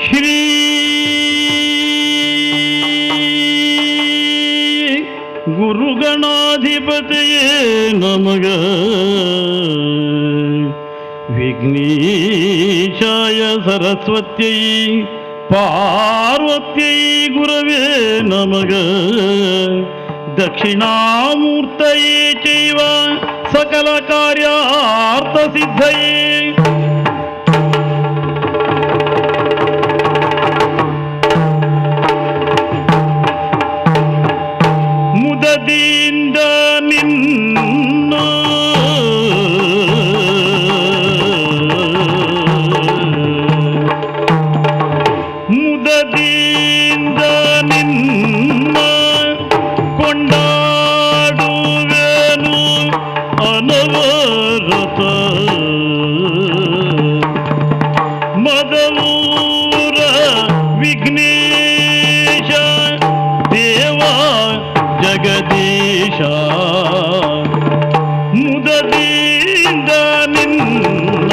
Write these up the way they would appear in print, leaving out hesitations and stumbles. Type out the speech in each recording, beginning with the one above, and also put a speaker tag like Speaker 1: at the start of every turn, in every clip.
Speaker 1: ಶ್ರೀ ಗುರುಗಣಾಧಿಪತಿಯೇ ನಮಗ ವಿಘ್ನೇಶಾಯ ಸರಸ್ವತ್ಯೈ ಪಾರ್ವತ್ಯೈ ಗುರವೇ ನಮಗ ದಕ್ಷಿಣಾಮೂರ್ತಯೇ ಚೈವ ಸಕಲ ಕಾರ್ಯಾರ್ಥ ಸಿದ್ಧಯೇ ಮುದದಿಂದ ನಿನ್ನ ಮುದದಿಂದ ನಿನ್ನ ಕೊಂಡಾಡುವೆನು ಅನವರತ ಮದವೂರ ವಿಘ್ನೇಶ ದೇವ ಜಗದೀಶ ಮುದದಿಂದ ನಿನ್ನ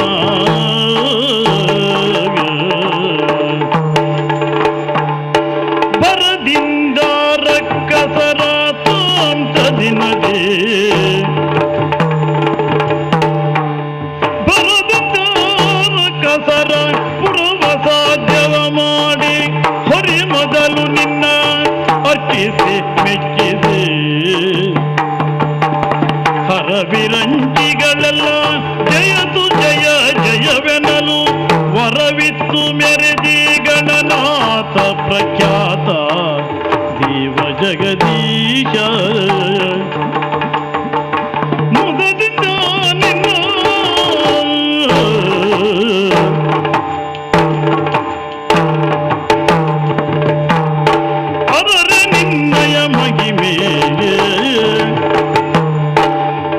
Speaker 1: ಬರದಿಂದ ರಕ್ಕಸರ ತಾಂತದಿನದೇ ಬರದಿಂದ ರಕ್ಕಸರ ಪುರವ ಸಾಧ್ಯವ ಮಾಡಿ ಹೊರಿ ಮೊದಲು ನಿನ್ನ ಅರ್ಚಿಸಿ ಮೆಚ್ಚಿಸಿ ಹರವಿರಂಚಿಗಳೆಲ್ಲ ಜಯತು ಜಯ ಜಯವೆನಲು ವರವಿತ್ತು ಮೆರೆದಿ ಗಣನಾಥ ಪ್ರಖ್ಯಾತ ದೇವ ಜಗದೀಶ ಮುದದಿಂದ ನಿನ್ನ ಅರರೆ ನಿನ್ನಯ ಮಹಿಮೆಯೇ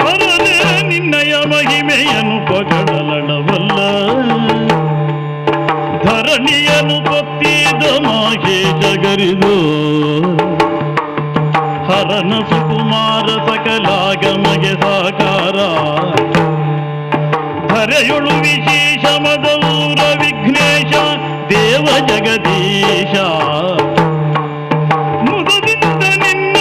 Speaker 1: ಅರರೆ ನಿನ್ನಯ ಮಹಿಮೆಯನ್ನು ಪಗಡಲಡವಲ್ಲ ಧರಣಿಯನು ಪೊತ್ತಿದ ಮಾಹೇ ಜಗರಿದು ಹರನ ಸುಕುಮಾರ ಸಕಲಾಗಮಗೆ ಸಾಕಾರ ಧರೆಯೊಳು ವಿಶೇಷ ಮದವೂರ ವಿಘ್ನೇಶ ದೇವ ಜಗದೀಶ ಮುದದಿಂದ ನಿನ್ನ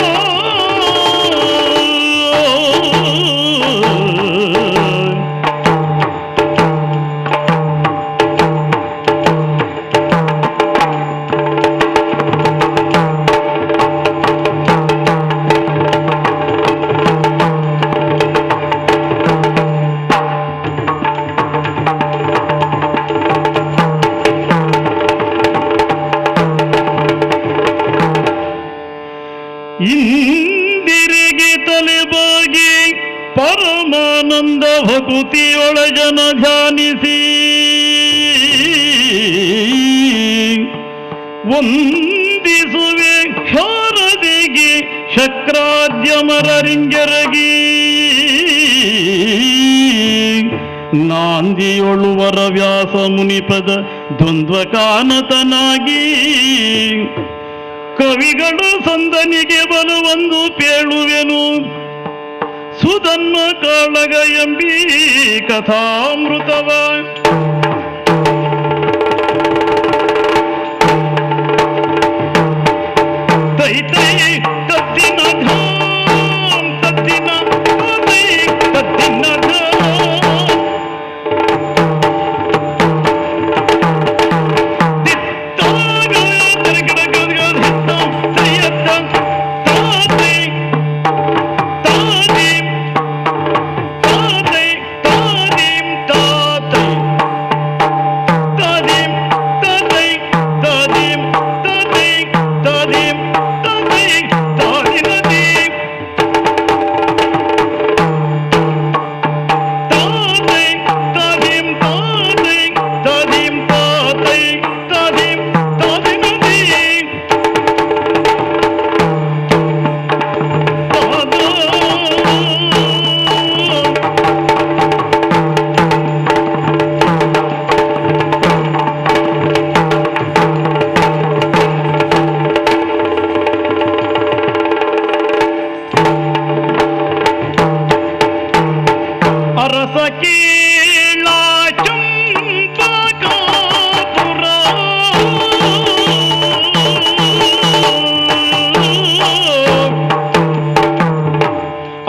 Speaker 1: ಇಂದಿರಿಗೆ ತಲೆಬಾಗಿ ಪರಮಾನಂದ ಭಕುತಿಯೊಳಜನ ಧ್ಯಾನಿಸಿ ವಂದಿಸುವೆ ಶಾರದೆಗೆ ಶಕ್ರಾದ್ಯಮರರಿಂಜರಗಿ ನಾಂದಿಯೊಳು ವರವ್ಯಾಸ ಮುನಿಪದ ದ್ವಂದ್ವ ಕಾನತನಾಗಿ ಕವಿಗಳ ಸಂದನಿಗೆ ಬಲವೊಂದು ಪೇಳುವೆನು ಸುಧನ್ಮ ಕಾಳಗ ಎಂಬಿ ಕಥಾಮೃತವ ತೈತೈ ತದ್ದಿನ ಧಾಂ ತದ್ದಿನ ತೈ ತದ್ದಿನ ದಾದಿಂ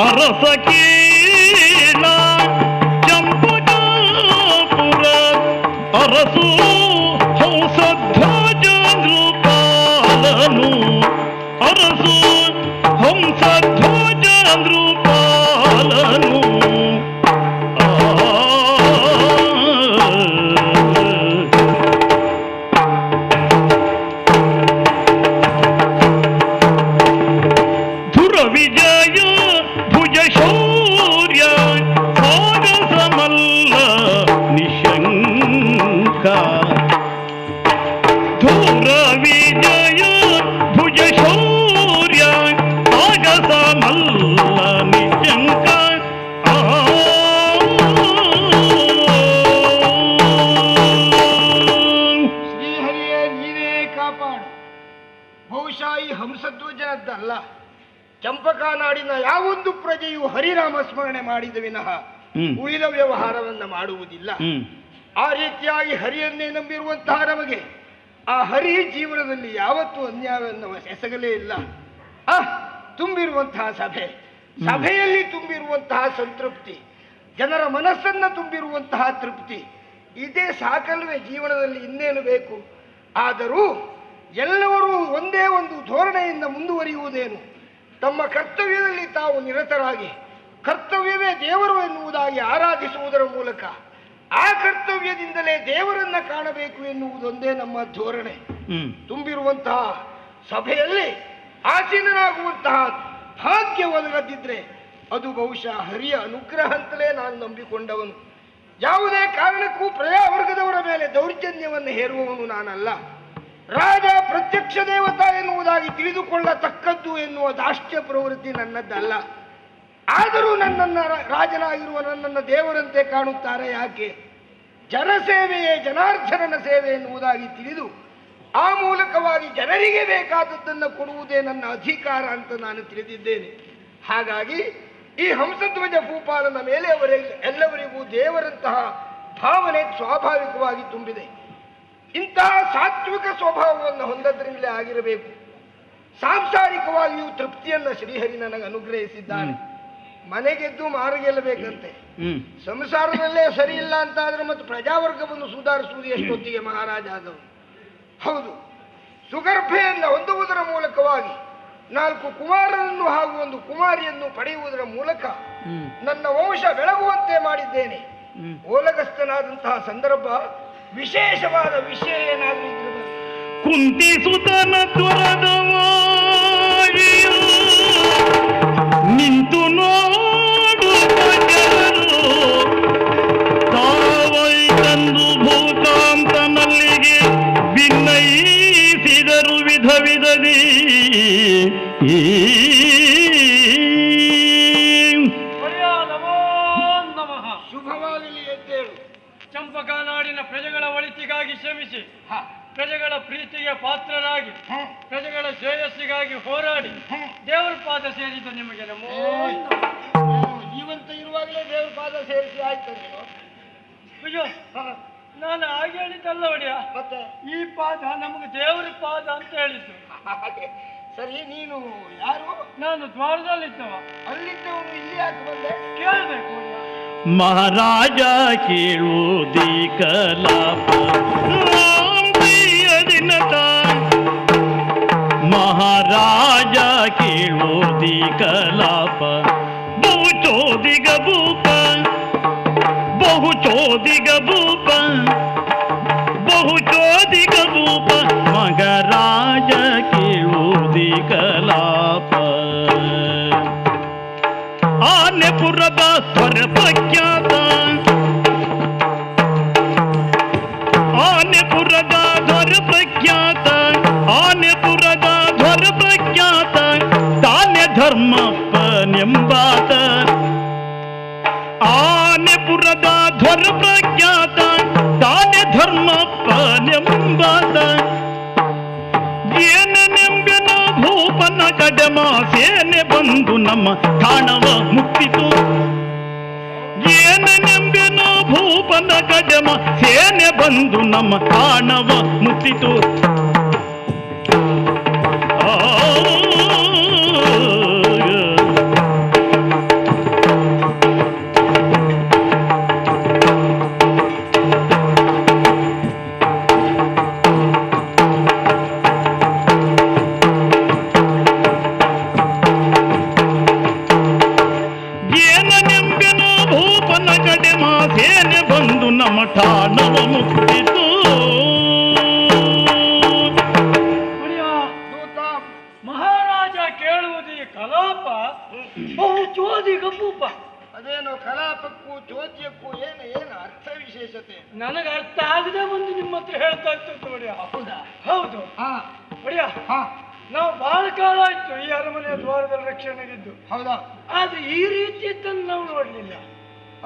Speaker 1: ಅರಸ ಕೀಳ ಚಂಪಕಾಪುರ ಅರಸು ಹಂಸಧ್ವಜ ನೃಪಾಲನು ಅರಸು ಹಂಸಧ್ವಜ ನೃಪಾಲನು ವಿಜಯ ಭುಜ ಶೌರ್ಯ ಸಾಗಸಮಲ್ಲ ನಿಶಂಕ ಧೂರ ವಿಜಯ ಭುಜ ಶೌರ್ಯ ಸಾಗಸಮಲ್ಲ ನಿಶಂಕ
Speaker 2: ಶ್ರೀಹರಿಯೇ ನೀನೇ ಕಾಪಾಡು. ಬಹುಶಃ ಈ ಹಂಸಧ್ವಜನದ್ದಲ್ಲ, ಚಂಪಕಾನಾಡಿನ ಯಾವೊಂದು ಪ್ರಜೆಯು ಹರಿನಾಮ ಸ್ಮರಣೆ ಮಾಡಿದ ವಿನಃ ಉಳಿದ ವ್ಯವಹಾರವನ್ನ ಮಾಡುವುದಿಲ್ಲ. ಆ ರೀತಿಯಾಗಿ ಹರಿಯನ್ನೇ ನಂಬಿರುವಂತಹ ನಮಗೆ ಆ ಹರಿ ಜೀವನದಲ್ಲಿ ಯಾವತ್ತೂ ಅನ್ಯಾಯವನ್ನು ಎಸಗಲೇ ಇಲ್ಲ. ತುಂಬಿರುವಂತಹ ಸಭೆಯಲ್ಲಿ ತುಂಬಿರುವಂತಹ ಸಂತೃಪ್ತಿ, ಜನರ ಮನಸ್ಸನ್ನ ತುಂಬಿರುವಂತಹ ತೃಪ್ತಿ, ಇದೇ ಸಾಕಲ್ವೇ ಜೀವನದಲ್ಲಿ ಇನ್ನೇನು ಬೇಕು? ಆದರೂ ಎಲ್ಲರೂ ಒಂದೇ ಒಂದು ಧೋರಣೆಯಿಂದ ಮುಂದುವರಿಯುವುದೇನು? ತಮ್ಮ ಕರ್ತವ್ಯದಲ್ಲಿ ತಾವು ನಿರತರಾಗಿ ಕರ್ತವ್ಯವೇ ದೇವರು ಎನ್ನುವುದಾಗಿ ಆರಾಧಿಸುವುದರ ಮೂಲಕ ಆ ಕರ್ತವ್ಯದಿಂದಲೇ ದೇವರನ್ನ ಕಾಣಬೇಕು ಎನ್ನುವುದೊಂದೇ ನಮ್ಮ ಧೋರಣೆ. ತುಂಬಿರುವಂತಹ ಸಭೆಯಲ್ಲಿ ಆಸೀನನಾಗುವಂತಹ ಭಾಗ್ಯ ಒದಗದಿದ್ರೆ ಅದು ಬಹುಶಃ ಹರಿಯ ಅನುಗ್ರಹ ಅಂತಲೇ ನಾನು ನಂಬಿಕೊಂಡವನು. ಯಾವುದೇ ಕಾರಣಕ್ಕೂ ಪ್ರಜಾವರ್ಗದವರ ಮೇಲೆ ದೌರ್ಜನ್ಯವನ್ನು ಹೇರುವವನು ನಾನಲ್ಲ. ರಾಜ ಪ್ರತ್ಯಕ್ಷ ದೇವತಾ ಎನ್ನುವುದಾಗಿ ತಿಳಿದುಕೊಳ್ಳತಕ್ಕದ್ದು ಎನ್ನುವ ದಾಷ್ಟ್ಯ ಪ್ರವೃತ್ತಿ ನನ್ನದ್ದಲ್ಲ. ಆದರೂ ನನ್ನನ್ನು ರಾಜನಾಗಿರುವ ನನ್ನನ್ನು ದೇವರಂತೆ ಕಾಣುತ್ತಾರೆ ಯಾಕೆ? ಜನಸೇವೆಯೇ ಜನಾರ್ದನನ ಸೇವೆ ಎನ್ನುವುದಾಗಿ ತಿಳಿದು ಆ ಮೂಲಕವಾಗಿ ಜನರಿಗೆ ಬೇಕಾದದ್ದನ್ನು ಕೊಡುವುದೇ ನನ್ನ ಅಧಿಕಾರ ಅಂತ ನಾನು ತಿಳಿದಿದ್ದೇನೆ. ಹಾಗಾಗಿ ಈ ಹಂಸಧ್ವಜ ಭೂಪಾಲನ ಮೇಲೆ ಎಲ್ಲವರಿಗೂ ದೇವರಂತಹ ಭಾವನೆ ಸ್ವಾಭಾವಿಕವಾಗಿ ತುಂಬಿದೆ. ಇಂತಹ ಸಾತ್ವಿಕ ಸ್ವಭಾವವನ್ನು ಹೊಂದದ್ರಿಂದಲೇ ಆಗಿರಬೇಕು. ಸಾಂಸಾರಿಕವಾಗಿಯೂ ತೃಪ್ತಿಯನ್ನು ಶ್ರೀಹರಿ ನನಗೆ ಅನುಗ್ರಹಿಸಿದ್ದಾನೆ. ಮನೆಗೆದ್ದು ಮಾರುಗೆಲ್ಲಬೇಕಂತೆ. ಸಂಸಾರದಲ್ಲೇ ಸರಿ ಇಲ್ಲ ಅಂತಾದ್ರೆ ಮತ್ತು ಪ್ರಜಾವರ್ಗವನ್ನು ಸುಧಾರಿಸುವುದು ಎಷ್ಟೊತ್ತಿಗೆ ಮಹಾರಾಜ ಆದವರು? ಹೌದು, ಸುಗರ್ಭೆಯನ್ನು ಹೊಂದುವುದರ ಮೂಲಕವಾಗಿ 4 ಕುಮಾರರನ್ನು ಹಾಗೂ 1 ಕುಮಾರಿಯನ್ನು ಪಡೆಯುವುದರ ಮೂಲಕ ನನ್ನ ವಂಶ ಬೆಳಗುವಂತೆ ಮಾಡಿದ್ದೇನೆ. ಓಲಗಸ್ತನಾದಂತಹ ಸಂದರ್ಭ, ವಿಶೇಷವಾದ ವಿಷಯ ಏನಾದರೂ ಇದ್ರೆ
Speaker 1: ಕುಂತಿಸುತನ ತ್ವರದವಾಗಿಯೂ ನಿಂತು ನೋಡು ಜನರು ತಾವೈ ತಂದು ಭೂತಾಂತನಲ್ಲಿಗೆ ಭಿನ್ನಯಿಸಿದರು ವಿಧ ವಿಧದಿ.
Speaker 2: ಶುಭವಾಗಲಿ ಎದ್ದೇಳು.
Speaker 3: ಚಂಪಕಾನಾಡಿನ ಪ್ರಜೆಗಳ ಒಳಿತಿಗಾಗಿ ಶ್ರಮಿಸಿ, ಪ್ರಜೆಗಳ ಪ್ರೀತಿಗೆ ಪಾತ್ರರಾಗಿ, ಪ್ರಜೆಗಳ ಶ್ರೇಯಸ್ಸಿಗಾಗಿ ಹೋರಾಡಿ ದೇವರ ಪಾದ ಸೇರಿದ ನಿಮಗೆ ನಮೋ.
Speaker 2: ಜೀವಂತ ಇರುವಾಗಲೇ ದೇವರ ಪಾದ ಸೇರಿಸಿ ಆಯ್ತು ನೀನು.
Speaker 3: ಅಯ್ಯೋ, ನಾನು ಹಾಗೆ ಹೇಳಿದ್ದಲ್ಲ ಒಡೆಯ,
Speaker 2: ಮತ್ತೆ
Speaker 3: ಈ ಪಾದ ನಮಗೆ ದೇವರ ಪಾದ ಅಂತ ಹೇಳಿದ್ದು.
Speaker 2: ಸರಿ, ನೀನು ಯಾರು?
Speaker 3: ನಾನು ದ್ವಾರದಲ್ಲಿದ್ದವ.
Speaker 2: ಅಲ್ಲಿದ್ದವನು ಇಲ್ಲಿ ಯಾಕೆ ಬಂದೆ?
Speaker 3: ಕೇಳಬೇಕು ಒಡೆಯ.
Speaker 1: ಮಹಾರಾಜ ಕೇಳುವುದಿ ಕಲಾಪ ಮಹಾರಾಜ ಕೇಳುವುದಿ ಕಲಾಪ ಬಹುಚೋದಿಗ ಭೂಪ ಬಹುಚೋದಿಗ ಭೂಪ ಬಹುಚೋದಿಗ ಭೂಪ ಮಗರಾಜ ಕೇಳುವುದಿ ಕಲಾಪ ಆನೆಪುರದ ಸ್ವರ ಪ್ರಖ್ಯಾತ ಆನೆಪುರದ ಧ್ವರ ಪ್ರಖ್ಯಾತ ಆನೆಪುರದ ಧ್ವರ ಪ್ರಖ್ಯಾತ ತಾನೆ ಧರ್ಮಪ್ಪನೆಂಬಾತ ಆನೆಪುರದ ಧ್ವರ ಪ್ರಖ್ಯಾತ ತಾನೆ ಧರ್ಮಪ್ಪನೆಂಬಾತ ಏನೆಂಬೆನ ಭೂಪನ ಕಡಮ ಸೇನೆ ಬಂದು ನಮ್ಮ ಕಾಣವ ಮುಕ್ತಿತು ಏನೆಂಬೆನ ಭೂಪನ ಕಡಮ ಸೇನೆ ಬಂದು ನಮ್ಮ ಕಾಣವ ಮುಕ್ತಿತು ನಮ್ಮ ಠಾಣವ ಮುಟ್ಟಿತು.
Speaker 2: ದೂತ
Speaker 3: ಮಹಾರಾಜ ಕೇಳುವುದು ಈ ಕಲಾಪ ಚೋದಿ ಗಪ್ಪೂಪ.
Speaker 2: ಅದೇನು ಕಲಾಪಕ್ಕೂ ಚೋದ್ಯಕ್ಕೂ ಏನು ಏನು ಅರ್ಥ ವಿಶೇಷತೆ?
Speaker 3: ನನಗೆ ಅರ್ಥ ಆಗದೆ ಬಂದು ನಿಮ್ಮ ಹತ್ರ ಹೇಳ್ತಾ ಇತ್ತು ಒಡೆಯ.
Speaker 2: ಹೌದಾ?
Speaker 3: ಹೌದು
Speaker 2: ಹಾ
Speaker 3: ಒಡೆಯ,
Speaker 2: ಹಾ
Speaker 3: ನಾವು ಬಹಳ ಕಾಲ ಆಯ್ತು ಈ ಅರಮನೆಯ ದ್ವಾರದಲ್ಲಿ ರಕ್ಷಣೆಗಿದ್ದು.
Speaker 2: ಹೌದಾ?
Speaker 3: ಆದ್ರೆ ಈ ರೀತಿಯದ್ದನ್ನು ನಾವು ನೋಡ್ಲಿಲ್ಲ.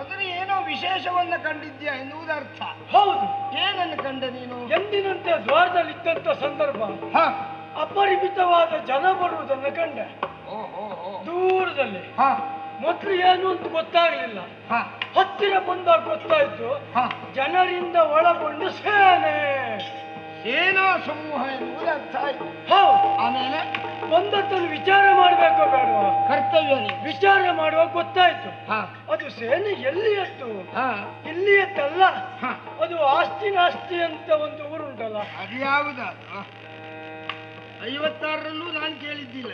Speaker 2: ಅಂದ್ರೆ ಏನೋ ವಿಶೇಷವನ್ನ ಕಂಡಿದ್ಯಾ ಎನ್ನುವುದು ಅರ್ಥ.
Speaker 3: ಹೌದು,
Speaker 2: ಏನನ್ನು ಕಂಡ ನೀನು?
Speaker 3: ಎಂದಿನಂತೆ ದ್ವಾರದಲ್ಲಿ ಇದ್ದಂತ ಸಂದರ್ಭ
Speaker 2: ಹಾ
Speaker 3: ಅಪರಿಮಿತವಾದ ಜನ ಬರುವುದನ್ನು ಕಂಡೆ.
Speaker 2: ಓಹೋ
Speaker 3: ದೂರದಲ್ಲಿ
Speaker 2: ಹಾ
Speaker 3: ಮೊದಲು ಏನು ಅಂತ ಗೊತ್ತಾಗ್ಲಿಲ್ಲ.
Speaker 2: ಹಾ
Speaker 3: ಹತ್ತಿರ ಬಂದಾಗ ಗೊತ್ತಾಯ್ತು
Speaker 2: ಹಾ
Speaker 3: ಜನರಿಂದ ಒಳಗೊಂಡು ಸೇನೆ.
Speaker 2: ಏನೋ ಸಮೂಹ ಎನ್ನುವುದು ಅರ್ಥ ಆಯ್ತು.
Speaker 3: ಹೌದು,
Speaker 2: ಆಮೇಲೆ
Speaker 3: ಬಂದದ್ದನ್ನು ವಿಚಾರ ಮಾಡ್ಬೇಕೋ ಬೇಡವಾ?
Speaker 2: ಕರ್ತವ್ಯ ನೀನು.
Speaker 3: ವಿಚಾರ ಮಾಡುವಾಗ ಗೊತ್ತಾಯ್ತು
Speaker 2: ಹಾ
Speaker 3: ಅದು ಸೇನೆ ಎಲ್ಲಿಯತ್ತು.
Speaker 2: ಹಾ
Speaker 3: ಇಲ್ಲಿಯತ್ತಲ್ಲ,
Speaker 2: ಹಾ
Speaker 3: ಅದು ಆಸ್ತಿ ನಾಸ್ತಿ ಅಂತ ಒಂದು ಊರುಂಟಲ್ಲ.
Speaker 2: ಅದು ಯಾವುದಾದ್ರು 56ರಲ್ಲೂ ನಾನು ಕೇಳಿದ್ದಿಲ್ಲ.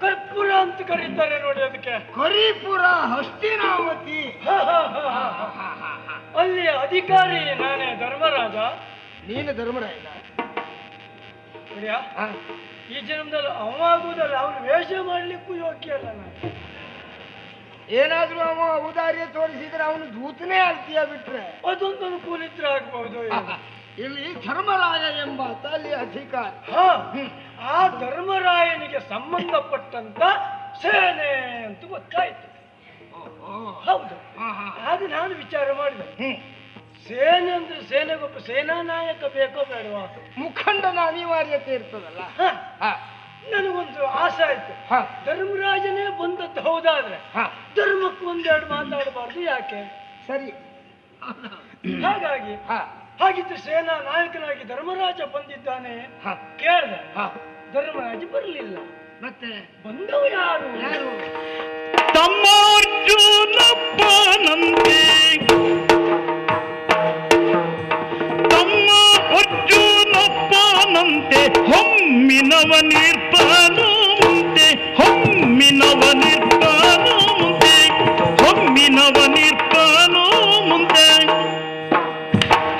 Speaker 3: ಕರ್ಪೂರ ಅಂತ ಕರೀತಾರೆ ನೋಡಿ ಅದಕ್ಕೆ.
Speaker 2: ಕರಿಪುರ ಹಸ್ತಿನಾವತಿ.
Speaker 3: ಹ, ಹ, ಹ, ಹ, ಹ. ಅಲ್ಲಿ ಅಧಿಕಾರಿ ನಾನೇ, ಧರ್ಮರಾಜ.
Speaker 2: ನೀನು ಧರ್ಮರಾಯನ?
Speaker 3: ನೋಡಿಯಾ,
Speaker 2: ಹಾ
Speaker 3: ಈ ಜನ್ಮದಲ್ಲಿ ಅವಾಗುವುದಲ್ಲ, ಅವನು ವೇಷ ಮಾಡ್ಲಿಕ್ಕೂ ಯೋಗ್ಯ ಅಲ್ಲ ನಾನು.
Speaker 2: ಏನಾದ್ರೂ ಅವ ಔದಾರ್ಯ ತೋರಿಸಿದ್ರೆ ಅವನು ದೂತನೇ ಆಗ್ತೀಯ ಬಿಟ್ರೆ.
Speaker 3: ಅದೊಂದು ಅನುಕೂಲಿದ್ರೆ ಆಗ್ಬಹುದು.
Speaker 2: ಇಲ್ಲಿ ಧರ್ಮರಾಯ ಎಂಬಾತ ಅಲ್ಲಿ ಅಧಿಕಾರಿ.
Speaker 3: ಹ, ಆ ಧರ್ಮರಾಯನಿಗೆ ಸಂಬಂಧಪಟ್ಟಂತ ಸೇನೆ ಅಂತ ಗೊತ್ತಾಯ್ತು. ಹೌದು, ಆಗ ನಾನು ವಿಚಾರ ಮಾಡಿದೆ, ಸೇನೆ ಅಂದ್ರೆ ಸೇನೆಗೊಬ್ಬ ಸೇನಾ ನಾಯಕ ಬೇಕೋ ಬೇಡವಾ?
Speaker 2: ಮುಖಂಡನ ಅನಿವಾರ್ಯತೆ ಇರ್ತದಲ್ಲ.
Speaker 3: ನನಗೊಂದು ಆಸೆ ಆಯ್ತು, ಧರ್ಮರಾಜನೇ ಬಂದದ್ದು ಹೌದಾದ್ರೆ ಧರ್ಮಕ್ಕೆ ಒಂದೆರಡು ಮಾತಾಡಬಾರ್ದು ಯಾಕೆ?
Speaker 2: ಸರಿ.
Speaker 3: ಹಾಗಾಗಿ ಹಾಗಿದ್ದು ಸೇನಾ ನಾಯಕನಾಗಿ ಧರ್ಮರಾಜ ಬಂದಿದ್ದಾನೆ ಕೇಳಿದೆ. ಧರ್ಮರಾಜ ಬರಲಿಲ್ಲ.
Speaker 2: ಮತ್ತೆ
Speaker 3: ಬಂದವ ಯಾರು?
Speaker 2: ಯಾರು?
Speaker 1: ತಮ್ಮ ಅರ್ಜುನಪ್ಪನಂತೆ, ತಮ್ಮ ಅರ್ಜುನಪ್ಪನಂತೆ ಹೊಮ್ಮಿನವ ನಿರ್ಪನು ಮುಂತೆ, ಹೊಮ್ಮಿನವ ನಿರ್ಪನು ಮುಂತೆ, ಹೊಮ್ಮಿನವ ನಿರ್ಪನು ಮುಂತೆ.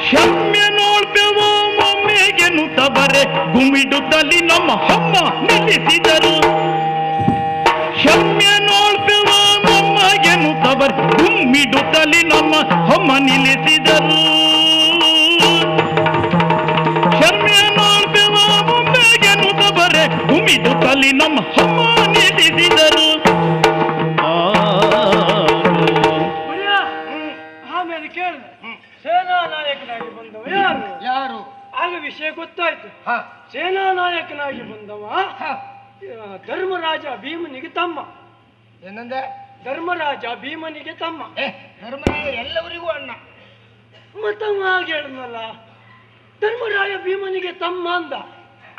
Speaker 1: ಶಮ್ಯ ನೋಡ್ಬೆವು ಮೊಮ್ಮೆಗೆನುತ್ತವರೆ ಗುಮಿಡುತ್ತಲಿ ನಮ್ಮ ಹೊಮ್ಮ ನಿಲ್ಲಿಸಿದರು. ಶಮ್ಯ ನೋಡ್ಬೆವ ಮೊಮ್ಮಗೆನುತ್ತವರೆ ಗುಮ್ಮಿಡುತ್ತಲಿ ನಮ್ಮ ಹೊಮ್ಮ ನಿಲ್ಲಿಸಿದರು. ಶಮ್ಯ ನೋಡ್ಬೆವ ಮೊಮ್ಮೆಗೆನುತ್ತವರೆ ಗುಮಿಡುತ್ತಲಿ ನಮ್ಮ ಹೊಮ್ಮ ನಿಲ್ಲಿಸಿದರು.
Speaker 3: ಆಮೇಲೆ ಕೇಳಿದೆ, ಸೇನಾ ನಾಯಕನಾಗಿ ಬಂದವ ಯಾರು?
Speaker 2: ಯಾರು?
Speaker 3: ಆಗ ವಿಷಯ ಗೊತ್ತಾಯ್ತು. ಸೇನಾ ನಾಯಕನಾಗಿ ಬಂದವ ಧರ್ಮರಾಜ ಭೀಮನಿಗೆ ತಮ್ಮ.
Speaker 2: ಏನಂದೆ?
Speaker 3: ಧರ್ಮರಾಜ ಭೀಮನಿಗೆ ತಮ್ಮ.
Speaker 2: ಧರ್ಮರಾಯ ಎಲ್ಲವರಿಗೂ ಅಣ್ಣ.
Speaker 3: ಮತ್ತವ ಹಾಗೆ ಹೇಳಿದ್ನಲ್ಲ, ಧರ್ಮರಾಯ ಭೀಮನಿಗೆ ತಮ್ಮ ಅಂದ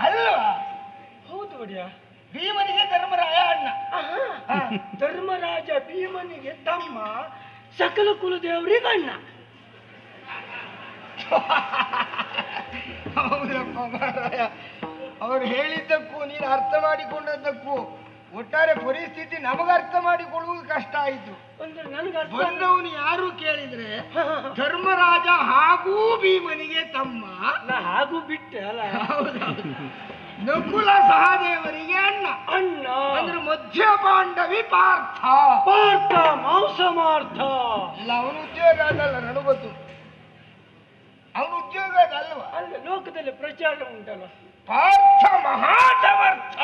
Speaker 2: ಅಲ್ವಾ?
Speaker 3: ಹೌದು ಒಡೆಯ,
Speaker 2: ಭೀಮನಿಗೆ ಧರ್ಮರಾಯ ಅಣ್ಣ.
Speaker 3: ಧರ್ಮರಾಜ ಭೀಮನಿಗೆ ತಮ್ಮ, ಸಕಲ ಕುಲದೇವರಿಗೆ ಅಣ್ಣ.
Speaker 2: ಹೌದಪ್ಪ ಮಹಾರಾಯ, ಅವರು ಹೇಳಿದ್ದಕ್ಕೂ ನೀನು ಅರ್ಥ ಮಾಡಿಕೊಂಡದ್ದಕ್ಕೂ ಒಟ್ಟಾರೆ ಪರಿಸ್ಥಿತಿ ನಮಗೆ ಅರ್ಥ ಮಾಡಿಕೊಳ್ಳುವುದು ಕಷ್ಟ ಆಯಿತು.
Speaker 3: ಅಂದ್ರೆ ನನಗೆ ಅರ್ಥ
Speaker 2: ಬಂದವನು ಯಾರು ಕೇಳಿದ್ರೆ ಧರ್ಮರಾಜ ಹಾಗೂ ಭೀಮನಿಗೆ ತಮ್ಮ.
Speaker 3: ನಾ ಹಾಗೂ ಬಿಟ್ಟೆ ಅಲ್ಲ.
Speaker 2: ನಕುಲ ಸಹದೇವರಿಗೆ ಅಣ್ಣ.
Speaker 3: ಅಣ್ಣ
Speaker 2: ಅಂದ್ರೆ ಮಧ್ಯ ಪಾಂಡವಿ ಪಾರ್ಥ.
Speaker 3: ಪಾರ್ಥ ಮಾಂಸಮಾರ್ಥ.
Speaker 2: ಇಲ್ಲ, ಅವನ ಉದ್ಯೋಗ ಅದಲ್ಲ, ನನಗೊತ್ತು. ಅವನ ಉದ್ಯೋಗ ಅದಲ್ವಾ?
Speaker 3: ಅಲ್ಲ, ಲೋಕದಲ್ಲಿ ಪ್ರಚಾರ ಉಂಟಲ್ಲ,
Speaker 2: ಪಾರ್ಥ ಮಹಾಸಮರ್ಥ.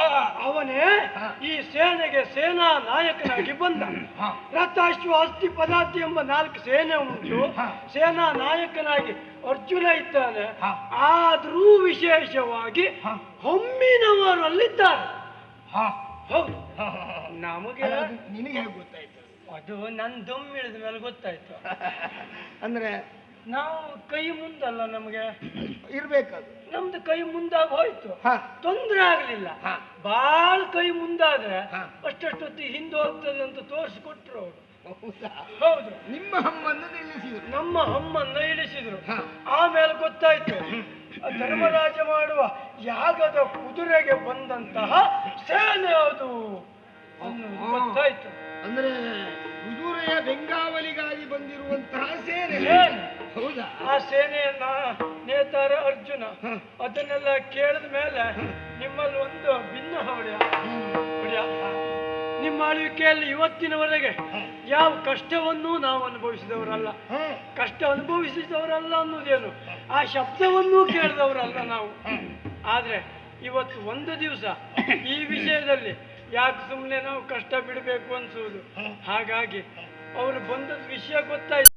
Speaker 3: ಅವನೇ ಈ ಸೇನೆಗೆ ಸೇನಾ ನಾಯಕನಾಗಿ ಬಂದ. ರಥಾಶ್ವ ಅಸ್ಥಿ ಪದಾತಿ ಎಂಬ 4 ಸೇನೆ ಉಂಟು. ಸೇನಾ ನಾಯಕನಾಗಿ ಅರ್ಜುನ ಇದ್ದಾನೆ. ಆದರೂ ವಿಶೇಷವಾಗಿ ಹೊಮ್ಮಿನವರಲ್ಲಿದ್ದಾರೆ. ಹೌದು, ನಮಗೆ
Speaker 2: ನಿನಗೆ ಹೇಗೆ ಗೊತ್ತಾಯ್ತು?
Speaker 3: ಅದು ನನ್ನ ದೊಮ್ಮಿಳಿದ ಮೇಲೆ ಗೊತ್ತಾಯ್ತು.
Speaker 2: ಅಂದ್ರೆ
Speaker 3: ನಾವು ಕೈ ಮುಂದಲ್ಲ, ನಮಗೆ
Speaker 2: ಇರ್ಬೇಕದು.
Speaker 3: ನಮ್ದು ಕೈ ಮುಂದಾಗ ಹೋಯ್ತು, ತೊಂದ್ರೆ ಆಗ್ಲಿಲ್ಲ. ಬಾಳ ಕೈ ಮುಂದಾದ್ರೆ ಅಷ್ಟೊತ್ತಿ ಹಿಂದೆ ಹೋಗ್ತದೆ ಅಂತ ತೋರಿಸ್ಕೊಟ್ರು ಅವರು. ಹೌದು,
Speaker 2: ನಿಮ್ಮ ಹಮ್ಮನ್ನು ನಿಲ್ಲಿಸಿದ್ರು.
Speaker 3: ನಮ್ಮ ಹಮ್ಮನ್ನ ಇಳಿಸಿದ್ರು. ಆಮೇಲೆ ಗೊತ್ತಾಯ್ತು, ಧರ್ಮರಾಜ ಮಾಡುವ ಯಾಗದ ಕುದುರೆಗೆ ಬಂದಂತಹ ಸೇನೆ ಅದು ಅನ್ನೋದು ಗೊತ್ತಾಯ್ತು.
Speaker 2: ಅಂದ್ರೆ ಕುದುರೆ ಸೇನೆಯ ಬೆಂಗಾವಲಿಗಾಗಿ ಬಂದಿರುವಂತಹ ಸೇನೆ. ಹೌದಾ?
Speaker 3: ಆ ಸೇನೆಯನ್ನ ನೇತಾರ ಅರ್ಜುನ ಅದನ್ನೆಲ್ಲ ಕೇಳಿದ ಮೇಲೆ ನಿಮ್ಮಲ್ಲಿ ಒಂದು ಭಿನ್ನ ಹೊಡೆಯ ನಿಮ್ಮ ಆಳ್ವಿಕೆಯಲ್ಲಿ ಇವತ್ತಿನವರೆಗೆ ಯಾವ ಕಷ್ಟವನ್ನೂ ನಾವು ಅನುಭವಿಸಿದವರಲ್ಲ. ಕಷ್ಟ ಅನುಭವಿಸಿದವರಲ್ಲ ಅನ್ನೋದೇನು, ಆ ಶಬ್ದವನ್ನೂ ಕೇಳಿದವರಲ್ಲ ನಾವು. ಆದ್ರೆ ಇವತ್ತು ಒಂದು ದಿವಸ ಈ ವಿಷಯದಲ್ಲಿ ಯಾಕೆ ಸುಮ್ಮನೆ ನಾವು ಕಷ್ಟ ಬಿಡಬೇಕು ಅನ್ಸುವುದು. ಹಾಗಾಗಿ ಅವರು ಬಂದದ ವಿಷಯ ಗೊತ್ತಾಯ್ತು.